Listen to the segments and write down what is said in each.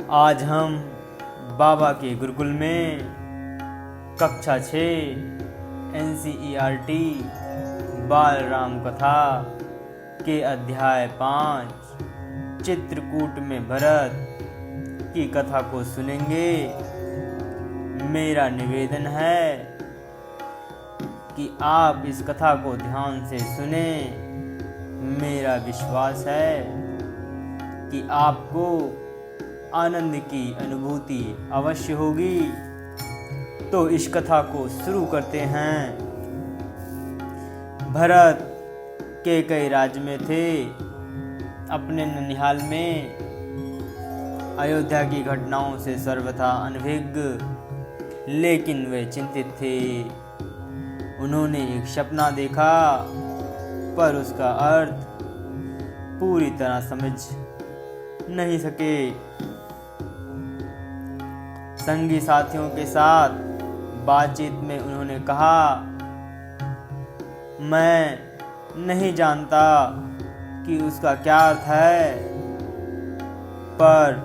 आज हम बाबा के गुरुकुल में कक्षा 6 NCERT बाल राम कथा के अध्याय 5 चित्रकूट में भरत की कथा को सुनेंगे। मेरा निवेदन है कि आप इस कथा को ध्यान से सुने। मेरा विश्वास है कि आपको आनंद की अनुभूति अवश्य होगी। तो इस कथा को शुरू करते हैं। भरत कैकेयी राज्य में थे। अपने ननिहाल में अयोध्या की घटनाओं से सर्वथा अनभिज्ञ, लेकिन वे चिंतित थे। उन्होंने एक सपना देखा, पर उसका अर्थ पूरी तरह समझ नहीं सके। संगी साथियों के साथ बातचीत में उन्होंने कहा, मैं नहीं जानता कि उसका क्या अर्थ है, पर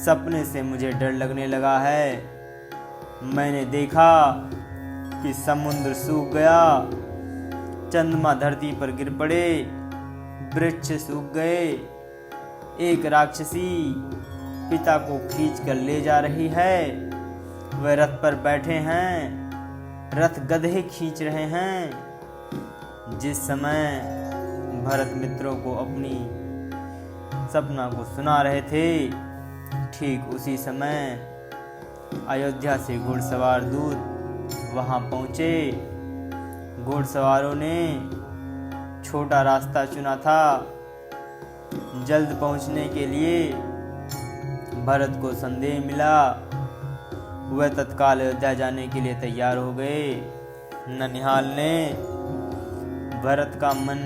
सपने से मुझे डर लगने लगा है। मैंने देखा कि समुद्र सूख गया, चंद्रमा धरती पर गिर पड़े, वृक्ष सूख गए। एक राक्षसी पिता को खींच कर ले जा रही है। वह रथ पर बैठे हैं, रथ गधे खींच रहे हैं। जिस समय भरत मित्रों को अपनी सपना को सुना रहे थे, ठीक उसी समय अयोध्या से घुड़सवार दूत वहां पहुंचे। घुड़सवारों ने छोटा रास्ता चुना था। जल्द पहुंचने के लिए भरत को संदेह मिला। वह तत्काल अयोध्या जाने के लिए तैयार हो गए। ननिहाल ने भरत का मन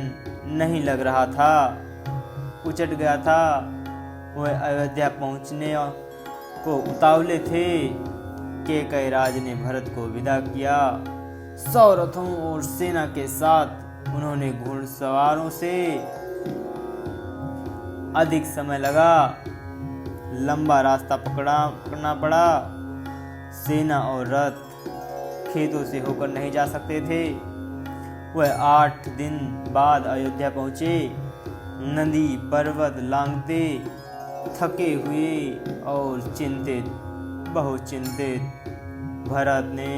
नहीं लग रहा था, उचट गया था। वह अयोध्या पहुंचने को उतावले थे। कैकेयी राज ने भरत को विदा किया। 100 रथों और सेना के साथ उन्होंने घुड़सवारों से अधिक समय लगा। लंबा रास्ता पकड़ना पड़ा। सेना और रथ खेतों से होकर नहीं जा सकते थे। वह 8 दिन बाद अयोध्या पहुंचे। नदी पर्वत लांघते, थके हुए और चिंतित, बहुत चिंतित, भरत ने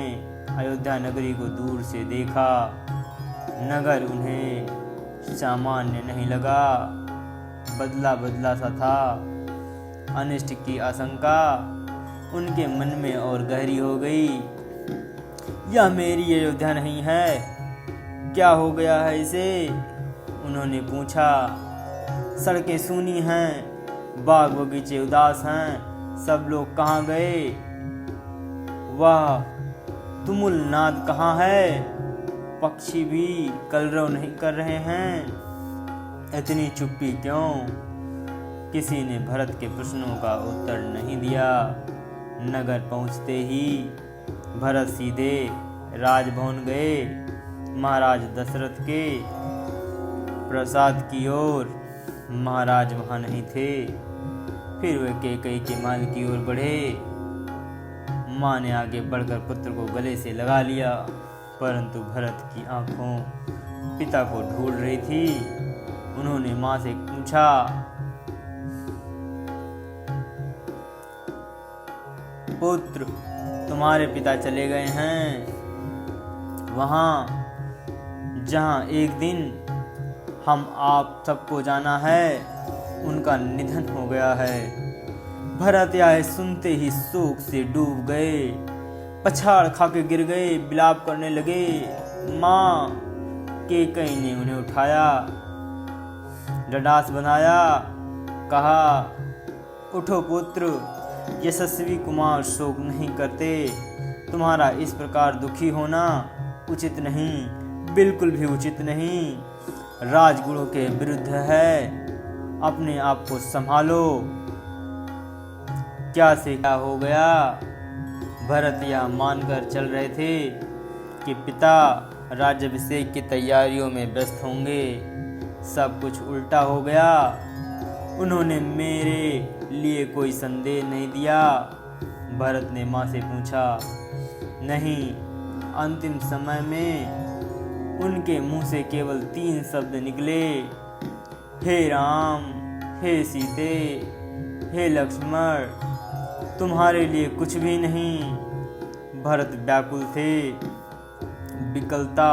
अयोध्या नगरी को दूर से देखा। नगर उन्हें सामान्य नहीं लगा, बदला बदला सा था। अनिष्ट की आशंका उनके मन में और गहरी हो गई। यह मेरी अयोध्या नहीं है, क्या हो गया है इसे? उन्होंने पूछा। सड़कें सूनी हैं, बाग बगीचे उदास हैं, सब लोग कहाँ गए? वह तुमुल नाद कहाँ है? पक्षी भी कलरव नहीं कर रहे हैं। इतनी चुप्पी क्यों? किसी ने भरत के प्रश्नों का उत्तर नहीं दिया। नगर पहुंचते ही भरत सीधे राजभवन गए। महाराज दशरथ के प्रासाद की ओर। महाराज वहां नहीं थे। फिर वे कैकेयी के महल की ओर बढ़े। माँ ने आगे बढ़कर पुत्र को गले से लगा लिया, परंतु भरत की आंखों पिता को ढूंढ रही थी। उन्होंने माँ से पूछा, पुत्र, तुम्हारे पिता चले गए हैं वहां जहां एक दिन हम आप सबको जाना है। उनका निधन हो गया है। भरत यह सुनते ही शोक से डूब गए, पछाड़ खा के गिर गए, विलाप करने लगे। माँ कैकेयी ने उन्हें उठाया, डडास बनाया, कहा, उठो पुत्र, यशस्वी कुमार शोक नहीं करते। तुम्हारा इस प्रकार दुखी होना उचित नहीं, बिल्कुल भी उचित नहीं। राजगुणों के विरुद्ध है। अपने आप को संभालो। क्या से क्या हो गया? भरत यह मानकर चल रहे थे कि पिता राज्याभिषेक की तैयारियों में व्यस्त होंगे। सब कुछ उल्टा हो गया। उन्होंने मेरे लिए कोई संदेश नहीं दिया। भरत ने माँ से पूछा। नहीं, अंतिम समय में उनके मुंह से केवल 3 शब्द निकले, हे राम, हे सीते, हे लक्ष्मण, तुम्हारे लिए कुछ भी नहीं। भरत व्याकुल थे, विकलता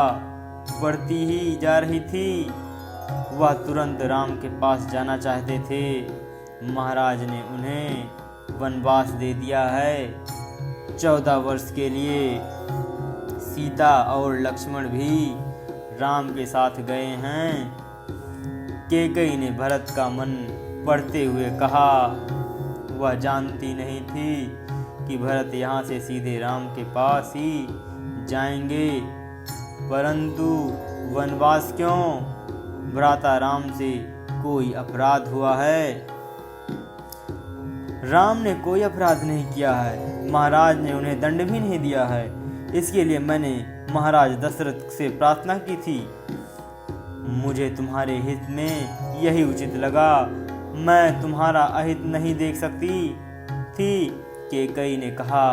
बढ़ती ही जा रही थी। वह तुरंत राम के पास जाना चाहते थे। महाराज ने उन्हें वनवास दे दिया है। 14 वर्ष के लिए सीता और लक्ष्मण भी राम के साथ गए हैं। कैकेयी ने भरत का मन पढ़ते हुए कहा। वह जानती नहीं थी कि भरत यहाँ से सीधे राम के पास ही जाएंगे। परंतु वनवास क्यों? भ्राता राम से कोई अपराध हुआ है? राम ने कोई अपराध नहीं किया है। महाराज ने उन्हें दंड भी नहीं दिया है। इसके लिए मैंने महाराज दशरथ से प्रार्थना की थी। मुझे तुम्हारे हित में यही उचित लगा। मैं तुम्हारा अहित नहीं देख सकती थी। कैकेयी ने कहा।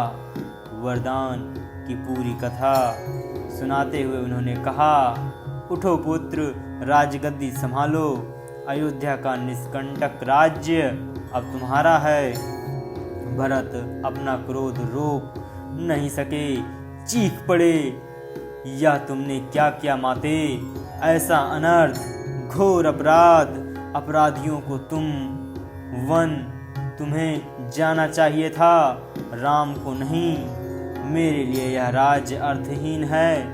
वरदान की पूरी कथा सुनाते हुए उन्होंने कहा, उठो पुत्र, राजगद्दी संभालो। अयोध्या का निष्कंटक राज्य अब तुम्हारा है। भरत अपना क्रोध रोक नहीं सके, चीख पड़े, यह तुमने क्या किया माते? ऐसा अनर्थ, घोर अपराध। अपराधियों को तुम्हें जाना चाहिए था, राम को नहीं। मेरे लिए यह राज्य अर्थहीन है।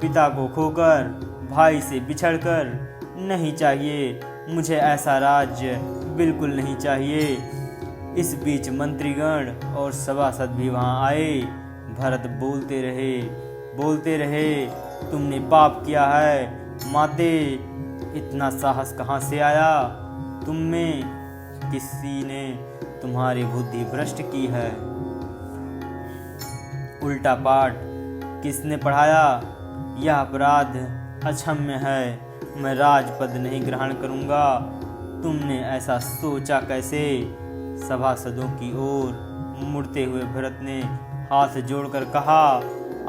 पिता को खोकर, भाई से बिछड़कर नहीं चाहिए। मुझे ऐसा राज्य बिल्कुल नहीं चाहिए। इस बीच मंत्रीगण और सभासद भी वहां आए। भरत बोलते रहे, तुमने पाप किया है माते। इतना साहस कहाँ से आया? तुम में किसी ने तुम्हारी बुद्धि भ्रष्ट की है। उल्टा पाठ किसने पढ़ाया? यह अपराध अक्षम्य है। मैं राजपद नहीं ग्रहण करूंगा। तुमने ऐसा सोचा कैसे? सभासदों की ओर मुड़ते हुए भरत ने हाथ जोड़कर कहा,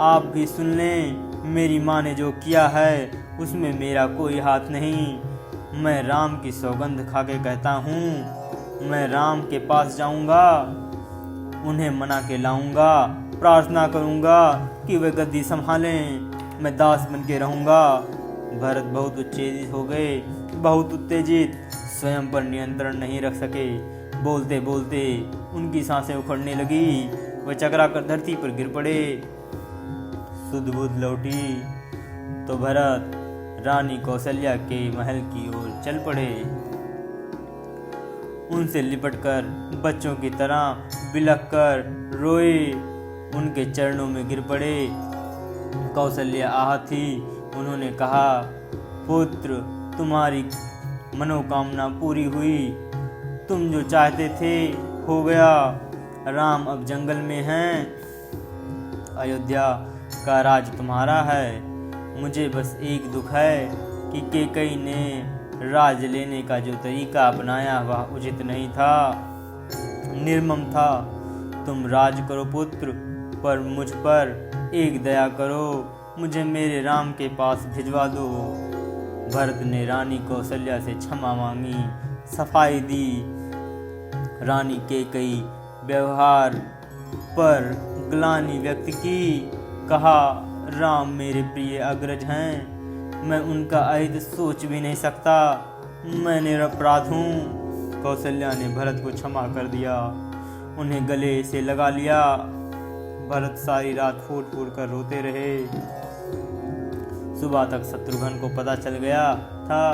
आप भी सुन लें। मेरी माँ ने जो किया है उसमें मेरा कोई हाथ नहीं। मैं राम की सौगंध खा के कहता हूँ, मैं राम के पास जाऊंगा, उन्हें मना के लाऊंगा, प्रार्थना करूंगा कि वे गद्दी संभालें। मैं दास बन के रहूंगा। भरत बहुत उत्तेजित हो गए, बहुत उत्तेजित, स्वयं पर नियंत्रण नहीं रख सके। बोलते बोलते उनकी सांसें उखड़ने लगी। वे चकरा कर धरती पर गिर पड़े। सुध बुध लौटी तो भरत रानी कौशल्या के महल की ओर चल पड़े। उनसे लिपटकर बच्चों की तरह बिलख कर रोए, उनके चरणों में गिर पड़े। कौशल्या आहत थी। उन्होंने कहा, पुत्र, तुम्हारी मनोकामना पूरी हुई। तुम जो चाहते थे हो गया। राम अब जंगल में हैं। अयोध्या का राज तुम्हारा है। मुझे बस एक दुख है कि कैकेयी ने राज लेने का जो तरीका अपनाया वह उचित नहीं था, निर्मम था। तुम राज करो पुत्र, पर मुझ पर एक दया करो, मुझे मेरे राम के पास भिजवा दो। भरत ने रानी कौशल्या से क्षमा मांगी, सफाई दी। रानी कैकेयी व्यवहार पर ग्लानि व्यक्त की। कहा, राम मेरे प्रिय अग्रज हैं। मैं उनका अहित सोच भी नहीं सकता। मैं निरपराध हूँ। कौशल्या ने भरत को क्षमा कर दिया, उन्हें गले से लगा लिया। भरत सारी रात फूट फूट कर रोते रहे। सुबह तक शत्रुघ्न को पता चल गया था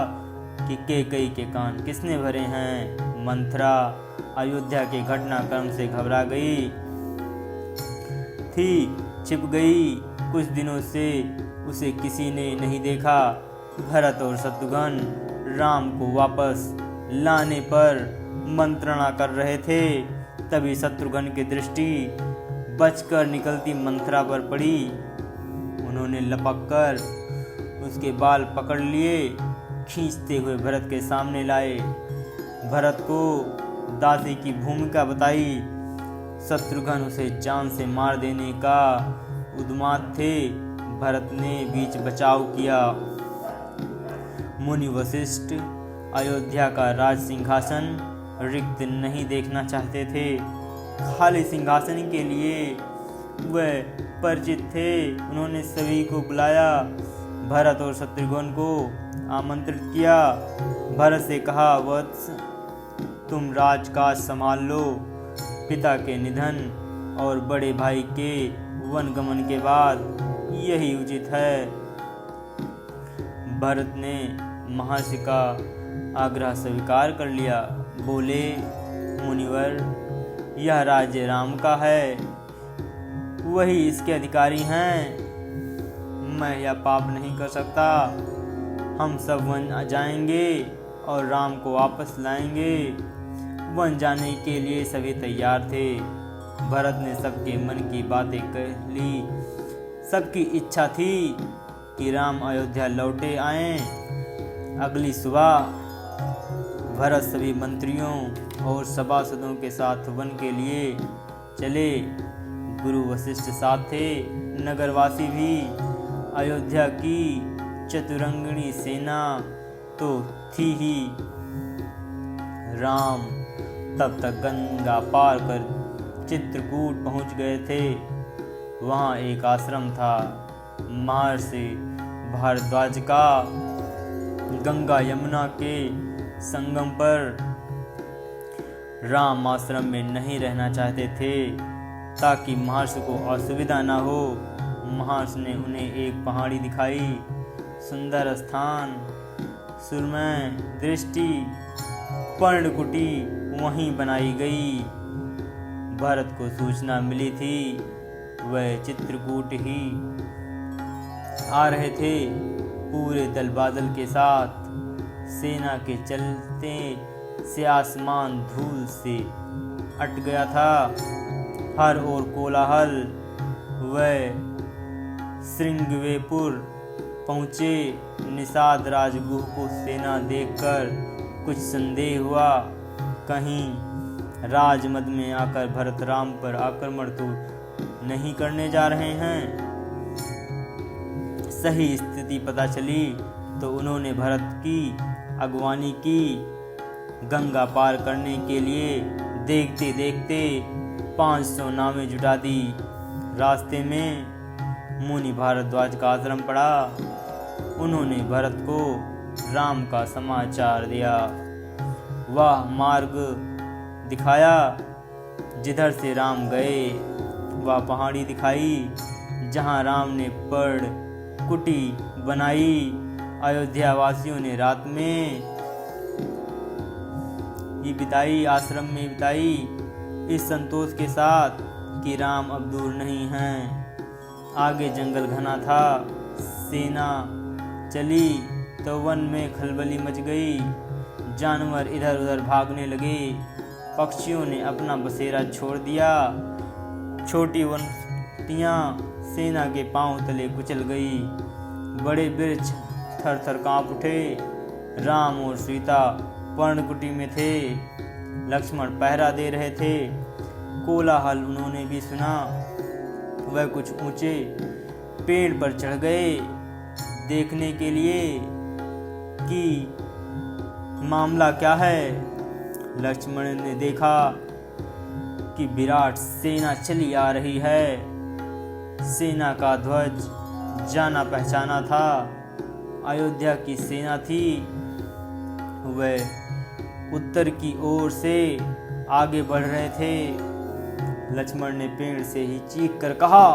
कि कैकेयी के कान किसने भरे हैं। मंथरा अयोध्या के घटनाक्रम से घबरा गई थी, छिप गई। कुछ दिनों से उसे किसी ने नहीं देखा। भरत और शत्रुघ्न राम को वापस लाने पर मंत्रणा कर रहे थे। तभी शत्रुघ्न की दृष्टि बचकर निकलती मंथरा पर पड़ी। उन्होंने लपक कर उसके बाल पकड़ लिए, खींचते हुए भरत के सामने लाए। भरत को दासी की भूमिका बताई। शत्रुघ्न उसे जान से मार देने का उन्माद थे। भरत ने बीच बचाव किया। मुनि वशिष्ठ अयोध्या का राज सिंहासन रिक्त नहीं देखना चाहते थे। खाली सिंहासन के लिए वह परिचित थे। उन्होंने सभी को बुलाया। भरत और शत्रुघ्न को आमंत्रित किया। भरत से कहा, वत्स, तुम राजकाज संभाल लो। पिता के निधन और बड़े भाई के वनगमन के बाद यही उचित है। भरत ने महर्षि का आग्रह स्वीकार कर लिया। बोले, मुनिवर, यह राज्य राम का है, वही इसके अधिकारी हैं। मैं यह पाप नहीं कर सकता। हम सब वन जाएंगे और राम को वापस लाएंगे। वन जाने के लिए सभी तैयार थे। भरत ने सबके मन की बातें कह ली। सबकी इच्छा थी कि राम अयोध्या लौटे आएं। अगली सुबह भरत सभी मंत्रियों और सभासदों के साथ वन के लिए चले। गुरु वशिष्ठ साथ थे। नगरवासी भी। अयोध्या की चतुरंगिणी सेना तो थी ही। राम तब तक गंगा पार कर चित्रकूट पहुंच गए थे। वहां एक आश्रम था, महर्षि भारद्वाज का। गंगा यमुना के संगम पर राम आश्रम में नहीं रहना चाहते थे ताकि महर्षि को असुविधा न हो। महर्षि ने उन्हें एक पहाड़ी दिखाई। सुंदर स्थान, सुरमय दृष्टि, पर्णकुटी वहीं बनाई गई। भरत को सूचना मिली थी। वह चित्रकूट ही आ रहे थे, पूरे दल बादल के साथ। सेना के चलते से आसमान धूल से अट गया था। हर ओर कोलाहल। वह श्रृंगवेपुर पहुँचे। निषाद राजगुह को सेना देखकर कुछ संदेह हुआ। कहीं राजमद में आकर भरत राम पर आक्रमण तो नहीं करने जा रहे हैं। सही स्थिति पता चली तो उन्होंने भरत की अगवानी की। गंगा पार करने के लिए देखते देखते 500 नावें जुटा दी। रास्ते में मुनि भारद्वाज का आश्रम पड़ा। उन्होंने भरत को राम का समाचार दिया। वह मार्ग दिखाया जिधर से राम गए। वह पहाड़ी दिखाई जहां राम ने पर्ण कुटी बनाई। अयोध्या वासियों ने रात में ही बिताई, आश्रम में बिताई, इस संतोष के साथ कि राम अब दूर नहीं हैं। आगे जंगल घना था। सेना चली तो वन में खलबली मच गई। जानवर इधर उधर भागने लगे। पक्षियों ने अपना बसेरा छोड़ दिया। छोटी वनस्पतियां सेना के पांव तले कुचल गई। बड़े वृक्ष थर थर कांप उठे। राम और सीता पर्णकुटी में थे। लक्ष्मण पहरा दे रहे थे। कोलाहल उन्होंने भी सुना। वह कुछ ऊंचे पेड़ पर चढ़ गए देखने के लिए कि मामला क्या है। लक्ष्मण ने देखा कि विराट सेना चली आ रही है। सेना का ध्वज जाना पहचाना था। अयोध्या की सेना थी। वह उत्तर की ओर से आगे बढ़ रहे थे। लक्ष्मण ने पेड़ से ही चीख कर कहा,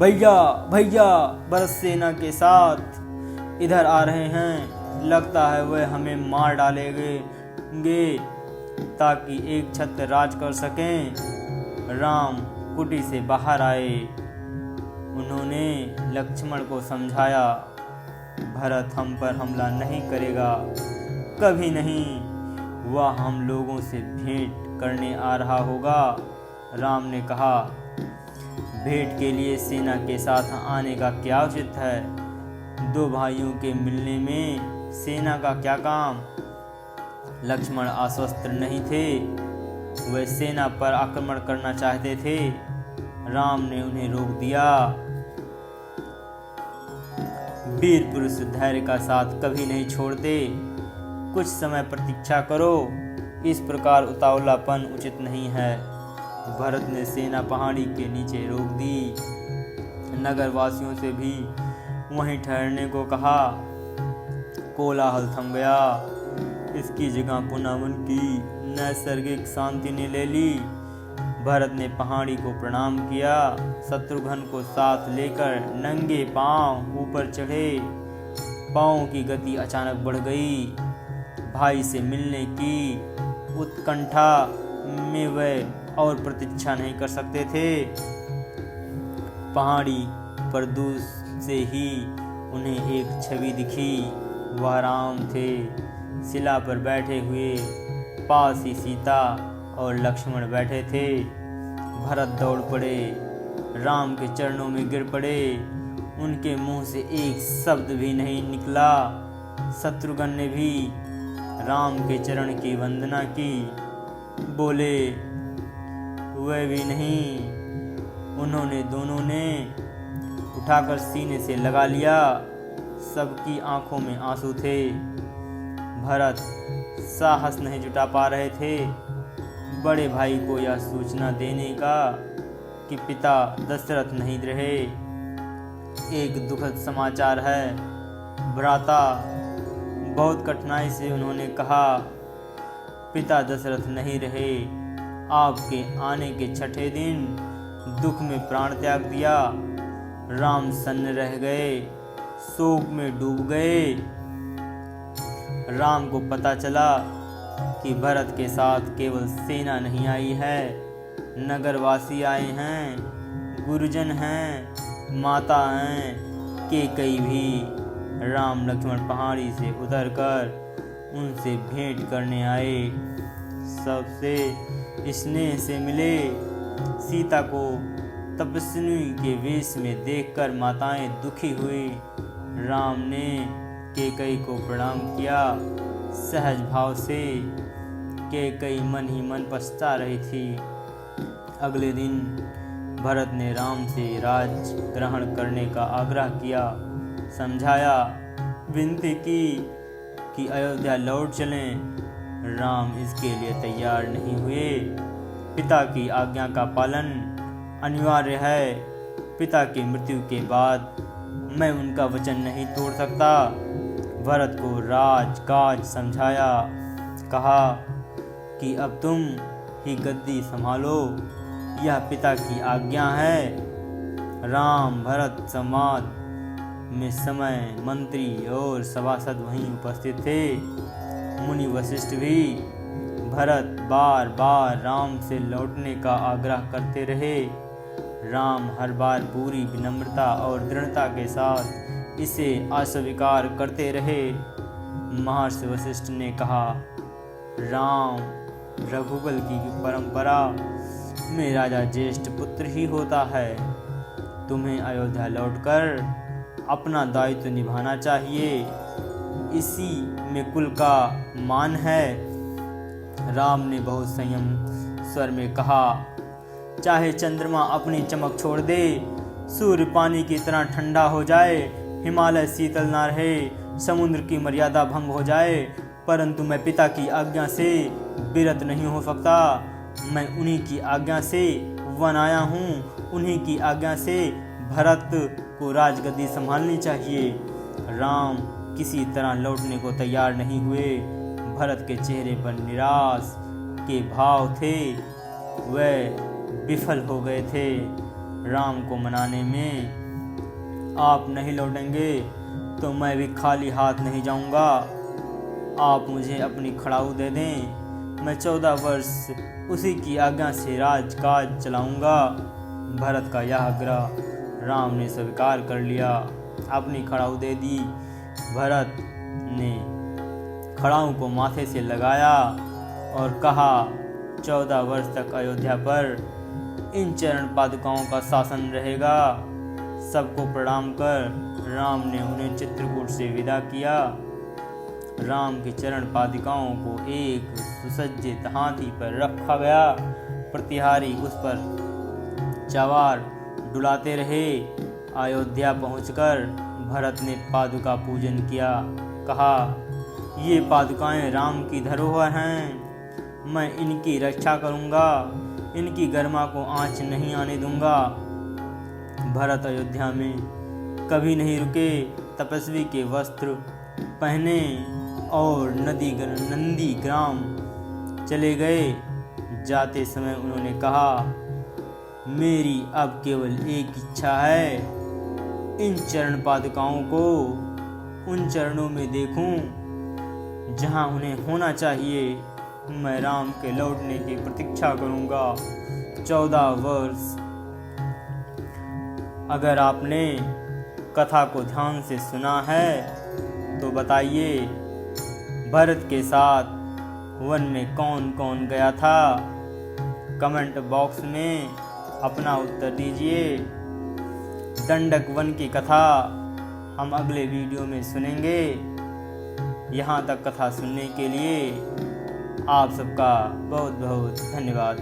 भैया भैया, भरत सेना के साथ इधर आ रहे हैं। लगता है वह हमें मार डालेंगे ताकि एक छत्र राज कर सकें। राम कुटी से बाहर आए। उन्होंने लक्ष्मण को समझाया, भरत हम पर हमला नहीं करेगा, कभी नहीं। वह हम लोगों से भेंट करने आ रहा होगा। राम ने कहा, भेंट के लिए सेना के साथ आने का क्या उचित है? दो भाइयों के मिलने में सेना का क्या काम? लक्ष्मण आश्वस्त नहीं थे, वे सेना पर आक्रमण करना चाहते थे। राम ने उन्हें रोक दिया। वीर पुरुष धैर्य का साथ कभी नहीं छोड़ते। कुछ समय प्रतीक्षा करो, इस प्रकार उतावलापन उचित नहीं है। भरत ने सेना पहाड़ी के नीचे रोक दी। नगर वासियों से भी वहीं ठहरने को कहा। कोलाहल थम गया। इसकी जगह पुनः मन की नैसर्गिक शांति ने ले ली। भरत ने पहाड़ी को प्रणाम किया। शत्रुघ्न को साथ लेकर नंगे पांव ऊपर चढ़े। पांवों की गति अचानक बढ़ गई। भाई से मिलने की उत्कंठा में वे और प्रतीक्षा नहीं कर सकते थे। पहाड़ी पर दूर से ही उन्हें एक छवि दिखी। वह राम थे, शिला पर बैठे हुए। पास ही सीता और लक्ष्मण बैठे थे। भरत दौड़ पड़े, राम के चरणों में गिर पड़े। उनके मुंह से एक शब्द भी नहीं निकला। शत्रुघ्न ने भी राम के चरण की वंदना की, बोले वह भी नहीं। उन्होंने दोनों ने उठाकर सीने से लगा लिया। सबकी आंखों में आंसू थे। भरत साहस नहीं जुटा पा रहे थे बड़े भाई को यह सूचना देने का कि पिता दशरथ नहीं रहे। एक दुखद समाचार है भ्राता, बहुत कठिनाई से उन्होंने कहा, पिता दशरथ नहीं रहे। आपके आने के छठे दिन दुख में प्राण त्याग दिया। राम सन्न रह गए, शोक में डूब गए। राम को पता चला कि भरत के साथ केवल सेना नहीं आई है, नगरवासी आए हैं, गुरुजन हैं, माता हैं। कैकेयी भी। राम लक्ष्मण पहाड़ी से उतरकर उनसे भेंट करने आए। सबसे स्नेह से मिले। सीता को तपस्विनी के वेश में देखकर माताएं दुखी हुई। राम ने कैकेयी को प्रणाम किया सहज भाव से। कैकेयी मन ही मन पछता रही थी। अगले दिन भरत ने राम से राज ग्रहण करने का आग्रह किया, समझाया, विनती की कि अयोध्या लौट चलें। राम इसके लिए तैयार नहीं हुए। पिता की आज्ञा का पालन अनिवार्य है। पिता की मृत्यु के बाद मैं उनका वचन नहीं तोड़ सकता। भरत को राजकाज समझाया, कहा कि अब तुम ही गद्दी संभालो, यह पिता की आज्ञा है। राम भरत संवाद में समय मंत्री और सभासद वहीं उपस्थित थे। मुनि वशिष्ठ भी। भरत बार बार राम से लौटने का आग्रह करते रहे। राम हर बार पूरी विनम्रता और दृढ़ता के साथ इसे अस्वीकार करते रहे। महर्षि वशिष्ठ ने कहा, राम रघुकुल की परंपरा में राजा ज्येष्ठ पुत्र ही होता है। तुम्हें अयोध्या लौटकर अपना दायित्व निभाना चाहिए, इसी में कुल का मान है। राम ने बहुत संयम स्वर में कहा, चाहे चंद्रमा अपनी चमक छोड़ दे, सूर्य पानी की तरह ठंडा हो जाए, हिमालय शीतल ना रहे, समुद्र की मर्यादा भंग हो जाए, परंतु मैं पिता की आज्ञा से विरत नहीं हो सकता। मैं उन्हीं की आज्ञा से वन आया हूँ, उन्हीं की आज्ञा से भरत को राजगद्दी संभालनी चाहिए। राम किसी तरह लौटने को तैयार नहीं हुए। भरत के चेहरे पर निराश के भाव थे। वह विफल हो गए थे राम को मनाने में। आप नहीं लौटेंगे तो मैं भी खाली हाथ नहीं जाऊंगा। आप मुझे अपनी खड़ाऊ दे दें, मैं 14 वर्ष उसी की आज्ञा से राजकाज चलाऊंगा। भरत का यह आग्रह राम ने स्वीकार कर लिया, अपनी खड़ाऊ दे दी। भरत ने खड़ाऊ को माथे से लगाया और कहा, 14 वर्ष तक अयोध्या पर इन चरण पादुकाओं का शासन रहेगा। सबको प्रणाम कर राम ने उन्हें चित्रकूट से विदा किया। राम के चरण पादुकाओं को एक सुसज्जित हाथी पर रखा गया। प्रतिहारी उस पर सवार डुलाते रहे। अयोध्या पहुंचकर भरत ने पादुका पूजन किया। कहा, ये पादुकाएं राम की धरोहर हैं, मैं इनकी रक्षा करूंगा, इनकी गरिमा को आँच नहीं आने दूंगा। भरत अयोध्या में कभी नहीं रुके। तपस्वी के वस्त्र पहने और नंदी ग्राम चले गए। जाते समय उन्होंने कहा, मेरी अब केवल एक इच्छा है, इन चरण पादुकाओं को उन चरणों में देखूं जहां उन्हें होना चाहिए। मैं राम के लौटने की प्रतीक्षा करूंगा 14 वर्ष। अगर आपने कथा को ध्यान से सुना है तो बताइए, भरत के साथ वन में कौन कौन गया था? कमेंट बॉक्स में अपना उत्तर दीजिए। दंडक वन की कथा हम अगले वीडियो में सुनेंगे। यहाँ तक कथा सुनने के लिए आप सबका बहुत बहुत धन्यवाद।